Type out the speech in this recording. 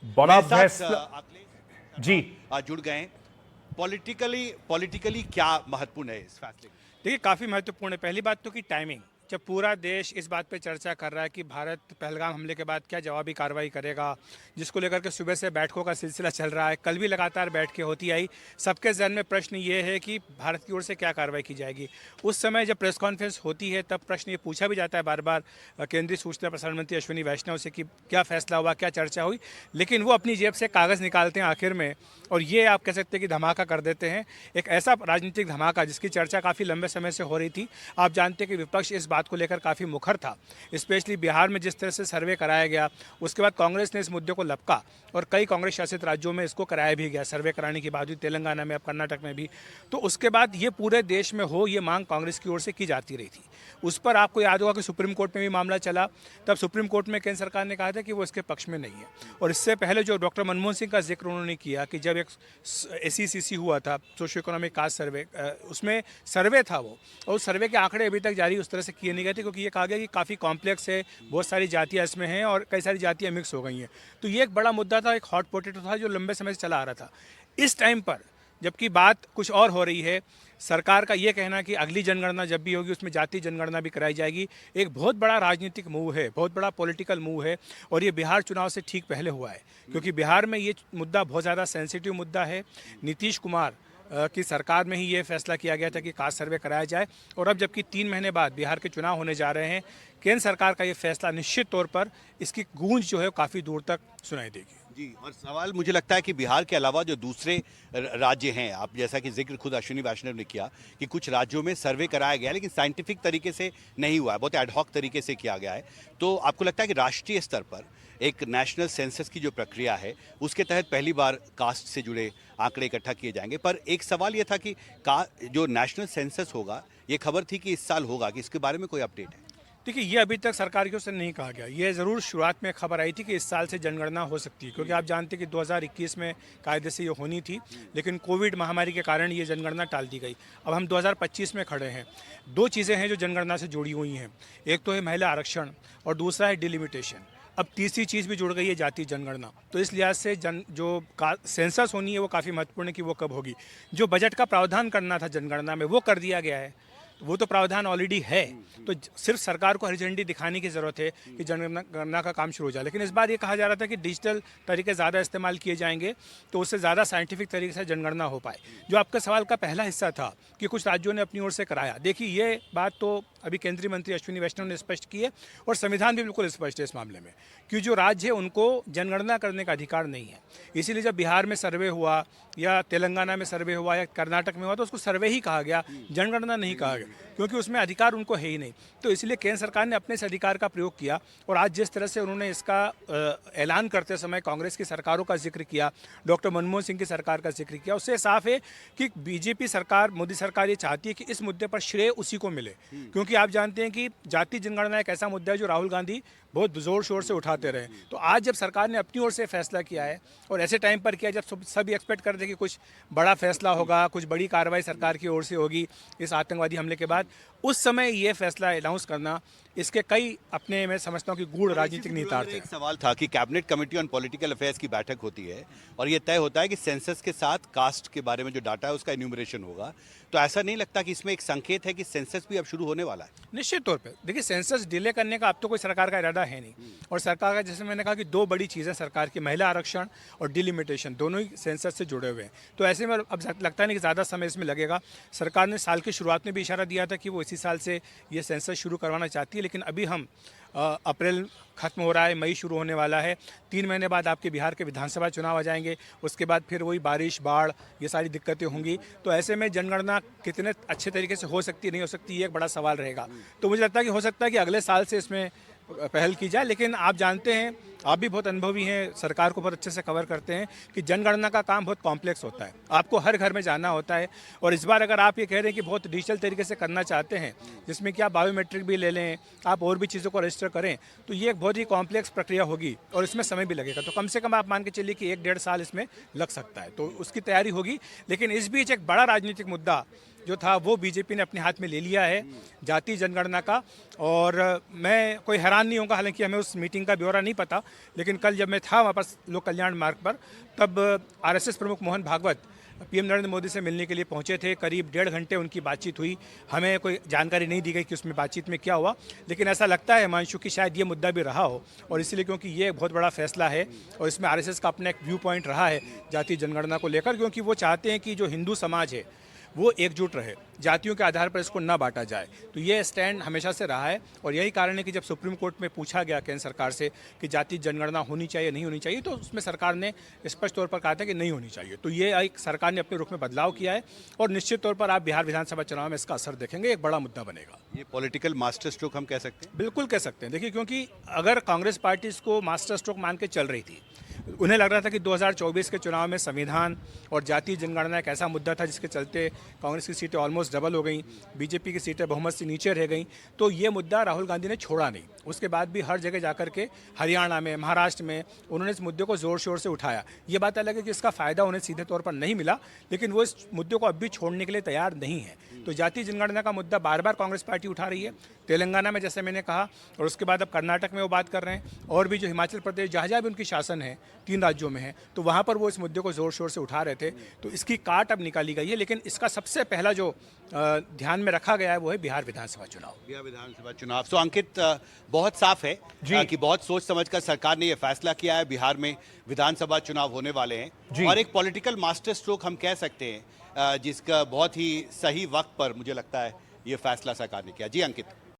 बड़ा मेरे साथ फैसला। अखिलेश जी। जुड़ गए हैं। पॉलिटिकली क्या महत्वपूर्ण है इस फैसले में? देखिए काफ़ी महत्वपूर्ण है। पहली बात तो कि टाइमिंग, जब पूरा देश इस बात पे चर्चा कर रहा है कि भारत पहलगाम हमले के बाद क्या जवाबी कार्रवाई करेगा, जिसको लेकर के सुबह से बैठकों का सिलसिला चल रहा है, कल भी लगातार बैठकें होती आई, सबके जहन में प्रश्न ये है कि भारत की ओर से क्या कार्रवाई की जाएगी। उस समय जब प्रेस कॉन्फ्रेंस होती है तब प्रश्न ये पूछा भी जाता है बार बार केंद्रीय सूचना प्रसारण मंत्री अश्विनी वैष्णव से कि क्या फैसला हुआ, क्या चर्चा हुई, लेकिन वो अपनी जेब से कागज़ निकालते हैं आखिर में और ये आप कह सकते हैं कि धमाका कर देते हैं। एक ऐसा राजनीतिक धमाका जिसकी चर्चा काफ़ी लंबे समय से हो रही थी। आप जानते हैं कि विपक्ष इस बात को लेकर काफ़ी मुखर था, स्पेशली बिहार में जिस तरह से सर्वे कराया गया, उसके बाद कांग्रेस ने इस मुद्दे को लपका और कई कांग्रेस शासित राज्यों में इसको कराया भी गया, सर्वे कराने के बावजूद, तेलंगाना में, अब कर्नाटक में भी। तो उसके बाद ये पूरे देश में हो, ये मांग कांग्रेस की ओर से की जाती रही थी। उस पर आपको याद होगा कि सुप्रीम कोर्ट में भी मामला चला, तब सुप्रीम कोर्ट में केंद्र सरकार ने कहा था कि वो इसके पक्ष में नहीं है। और इससे पहले जो डॉक्टर मनमोहन सिंह का जिक्र उन्होंने किया कि जब एक SECC हुआ था, सोशो इकोनॉमिक कास्ट सर्वे, उसमें सर्वे था वो, और उस सर्वे के आंकड़े अभी तक जारी उस तरह से किए नहीं गए थे क्योंकि ये कहा गया कि काफ़ी कॉम्प्लेक्स है, बहुत सारी जातियाँ इसमें हैं और कई सारी जातियाँ मिक्स हो गई हैं। तो ये एक बड़ा मुद्दा था, एक हॉट पोटैटो था जो लंबे समय से चला आ रहा था। इस टाइम पर जबकि बात कुछ और हो रही है, सरकार का ये कहना कि अगली जनगणना जब भी होगी उसमें जाति जनगणना भी कराई जाएगी, एक बहुत बड़ा राजनीतिक मूव है, बहुत बड़ा पॉलिटिकल मूव है और ये बिहार चुनाव से ठीक पहले हुआ है क्योंकि बिहार में ये मुद्दा बहुत ज़्यादा सेंसिटिव मुद्दा है। नीतीश कुमार की सरकार में ही ये फैसला किया गया था कि कास्ट सर्वे कराया जाए और अब जबकि 3 महीने बाद बिहार के चुनाव होने जा रहे हैं, केंद्र सरकार का ये फैसला निश्चित तौर पर इसकी गूंज जो है काफ़ी दूर तक सुनाई देगी। जी, और सवाल मुझे लगता है कि बिहार के अलावा जो दूसरे राज्य हैं, आप जैसा कि जिक्र खुद अश्विनी वैष्णव ने किया कि कुछ राज्यों में सर्वे कराया गया है लेकिन साइंटिफिक तरीके से नहीं हुआ है, बहुत एडहॉक तरीके से किया गया है। तो आपको लगता है कि राष्ट्रीय स्तर पर एक नेशनल सेंसस की जो प्रक्रिया है उसके तहत पहली बार कास्ट से जुड़े आंकड़े इकट्ठा किए जाएंगे? पर एक सवाल ये था कि जो नेशनल सेंसस होगा, ये खबर थी कि इस साल होगा, कि इसके बारे में कोई अपडेट है? देखिए ये अभी तक सरकार की ओर से नहीं कहा गया। ये ज़रूर शुरुआत में खबर आई थी कि इस साल से जनगणना हो सकती है क्योंकि आप जानते हैं कि 2021 में कायदे से ये होनी थी, लेकिन कोविड महामारी के कारण ये जनगणना टाल दी गई। अब हम 2025 में खड़े हैं। 2 चीज़ें हैं जो जनगणना से जुड़ी हुई हैं, एक तो है महिला आरक्षण और दूसरा है डिलिमिटेशन। अब तीसरी चीज़ भी जुड़ गई है, जाति जनगणना। तो इस लिहाज से सेंसस होनी है वो काफ़ी महत्वपूर्ण है कि वो कब होगी। जो बजट का प्रावधान करना था जनगणना में वो कर दिया गया है, वो तो प्रावधान ऑलरेडी है, तो सिर्फ सरकार को हरी झंडी दिखाने की ज़रूरत है कि जनगणना का काम शुरू हो जाए। लेकिन इस बार ये कहा जा रहा था कि डिजिटल तरीके ज़्यादा इस्तेमाल किए जाएंगे तो उससे ज़्यादा साइंटिफिक तरीके से जनगणना हो पाए। जो आपका सवाल का पहला हिस्सा था कि कुछ राज्यों ने अपनी ओर से कराया, देखिए ये बात तो अभी केंद्रीय मंत्री अश्विनी वैष्णव ने स्पष्ट की है और संविधान भी बिल्कुल स्पष्ट है इस मामले में कि जो राज्य है उनको जनगणना करने का अधिकार नहीं है। इसीलिए जब बिहार में सर्वे हुआ या तेलंगाना में सर्वे हुआ या कर्नाटक में हुआ तो उसको सर्वे ही कहा गया, जनगणना नहीं कहा गया क्योंकि उसमें अधिकार उनको है ही नहीं। तो इसलिए केंद्र सरकार ने अपने इस अधिकार का प्रयोग किया और आज जिस तरह से उन्होंने इसका ऐलान करते समय कांग्रेस की सरकारों का जिक्र किया, डॉक्टर मनमोहन सिंह की सरकार का जिक्र किया, उससे साफ है कि बीजेपी सरकार, मोदी सरकार ये चाहती है कि इस मुद्दे पर श्रेय उसी को मिले क्योंकि आप जानते हैं कि जाति जनगणना एक ऐसा मुद्दा है जो राहुल गांधी बहुत जोर शोर से उठाते रहे। तो आज जब सरकार ने अपनी ओर से फैसला किया है और ऐसे टाइम पर किया जब सभी एक्सपेक्ट करते हैं कि कुछ बड़ा फैसला होगा, कुछ बड़ी कार्रवाई सरकार की ओर से होगी इस आतंकवादी हमले के बाद, उस समय ये फैसला अनाउंस करना, इसके कई अपने मैं समझता हूँ कि गूढ़ राजनीतिक निहितार्थ है। एक सवाल था कि cabinet committee on political affairs की बैठक होती है और ये तय होता है कि सेंसस के साथ कास्ट के बारे में जो डाटा है उसका इन्यूमरेशन होगा, तो ऐसा नहीं लगता कि इसमें एक संकेत है कि सेंसस भी अब शुरू होने वाला है? निश्चित तौर पे देखिए सेंसस डिले करने का अब तो कोई सरकार का इरादा है नहीं और सरकार का, जैसे मैंने कहा कि 2 बड़ी चीज़ें सरकार की, महिला आरक्षण और डिलिमिटेशन, दोनों ही सेंसस से जुड़े हुए हैं। तो ऐसे में अब लगता नहीं कि ज़्यादा समय इसमें लगेगा। सरकार ने साल की शुरुआत में भी इशारा दिया था कि वो इसी साल से ये सेंसस शुरू करवाना चाहती है, लेकिन अभी हम अप्रैल खत्म हो रहा है, मई शुरू होने वाला है, 3 महीने बाद आपके बिहार के विधानसभा चुनाव आ जाएंगे, उसके बाद फिर वही बारिश, बाढ़, ये सारी दिक्कतें होंगी। तो ऐसे में जनगणना कितने अच्छे तरीके से हो सकती है, नहीं हो सकती, ये एक बड़ा सवाल रहेगा। तो मुझे लगता है कि हो सकता है कि अगले साल से इसमें पहल की जाए, लेकिन आप जानते हैं, आप भी बहुत अनुभवी हैं, सरकार को बहुत अच्छे से कवर करते हैं कि जनगणना का काम बहुत कॉम्प्लेक्स होता है, आपको हर घर में जाना होता है और इस बार अगर आप ये कह रहे हैं कि बहुत डिजिटल तरीके से करना चाहते हैं जिसमें कि आप बायोमेट्रिक भी ले लें, आप और भी चीज़ों को रजिस्टर करें, तो ये एक बहुत ही कॉम्प्लेक्स प्रक्रिया होगी और इसमें समय भी लगेगा। तो कम से कम आप मान के चलिए कि 1-1.5 साल इसमें लग सकता है, तो उसकी तैयारी होगी। लेकिन इस बीच एक बड़ा राजनीतिक मुद्दा जो था वो बीजेपी ने अपने हाथ में ले लिया है, जाति जनगणना का। और मैं कोई हैरान नहीं होगा, हालांकि हमें उस मीटिंग का ब्यौरा नहीं पता, लेकिन कल जब मैं था वहाँ पर लोक कल्याण मार्ग पर, तब आरएसएस प्रमुख मोहन भागवत पीएम नरेंद्र मोदी से मिलने के लिए पहुंचे थे। करीब 1.5 घंटे उनकी बातचीत हुई। हमें कोई जानकारी नहीं दी गई कि उसमें बातचीत में क्या हुआ, लेकिन ऐसा लगता है हिमांशु कि शायद ये मुद्दा भी रहा हो, और इसलिए क्योंकि ये एक बहुत बड़ा फैसला है और इसमें आरएसएस का अपना एक व्यू पॉइंट रहा है जाति जनगणना को लेकर, क्योंकि वो चाहते हैं कि जो हिंदू समाज है वो एकजुट रहे, जातियों के आधार पर इसको न बांटा जाए। तो ये स्टैंड हमेशा से रहा है, और यही कारण है कि जब सुप्रीम कोर्ट में पूछा गया केंद्र सरकार से कि जाति जनगणना होनी चाहिए नहीं होनी चाहिए, तो उसमें सरकार ने स्पष्ट तौर पर कहा था कि नहीं होनी चाहिए। तो ये एक सरकार ने अपने रुख में बदलाव किया है, और निश्चित तौर पर आप बिहार विधानसभा चुनाव में इसका असर देखेंगे, एक बड़ा मुद्दा बनेगा। ये पॉलिटिकल मास्टर स्ट्रोक हम कह सकते हैं? बिल्कुल कह सकते हैं। देखिए, क्योंकि अगर कांग्रेस पार्टी इसको मास्टर स्ट्रोक मान के चल रही थी, उन्हें लग रहा था कि 2024 के चुनाव में संविधान और जाति जनगणना एक ऐसा मुद्दा था जिसके चलते कांग्रेस की सीटें ऑलमोस्ट डबल हो गई, बीजेपी की सीटें बहुमत से नीचे रह गई, तो ये मुद्दा राहुल गांधी ने छोड़ा नहीं। उसके बाद भी हर जगह जाकर के हरियाणा में, महाराष्ट्र में उन्होंने इस मुद्दे को जोर शोर से उठाया। ये बात अलग है कि इसका फायदा उन्हें सीधे तौर पर नहीं मिला, लेकिन वो इस मुद्दे को अब भी छोड़ने के लिए तैयार नहीं है। तो जाति जनगणना का मुद्दा बार बार कांग्रेस पार्टी उठा रही है, तेलंगाना में जैसे मैंने कहा, और उसके बाद अब कर्नाटक में वो बात कर रहे हैं, और भी जो हिमाचल प्रदेश जहाँ जहाँ भी उनकी शासन है, 3 राज्यों में है, तो वहाँ पर वो इस मुद्दे को जोर शोर से उठा रहे थे। तो इसकी काट अब निकाली गई है, लेकिन इसका सबसे पहला जो ध्यान में रखा गया है वो है बिहार विधानसभा चुनाव। बिहार विधानसभा चुनाव। सो अंकित, बहुत साफ है कि बहुत सोच समझकर सरकार ने यह फैसला किया है, बिहार में विधानसभा चुनाव होने वाले हैं, और एक पॉलिटिकल मास्टर स्ट्रोक हम कह सकते हैं, जिसका बहुत ही सही वक्त पर मुझे लगता है ये फैसला सरकार ने किया। जी अंकित।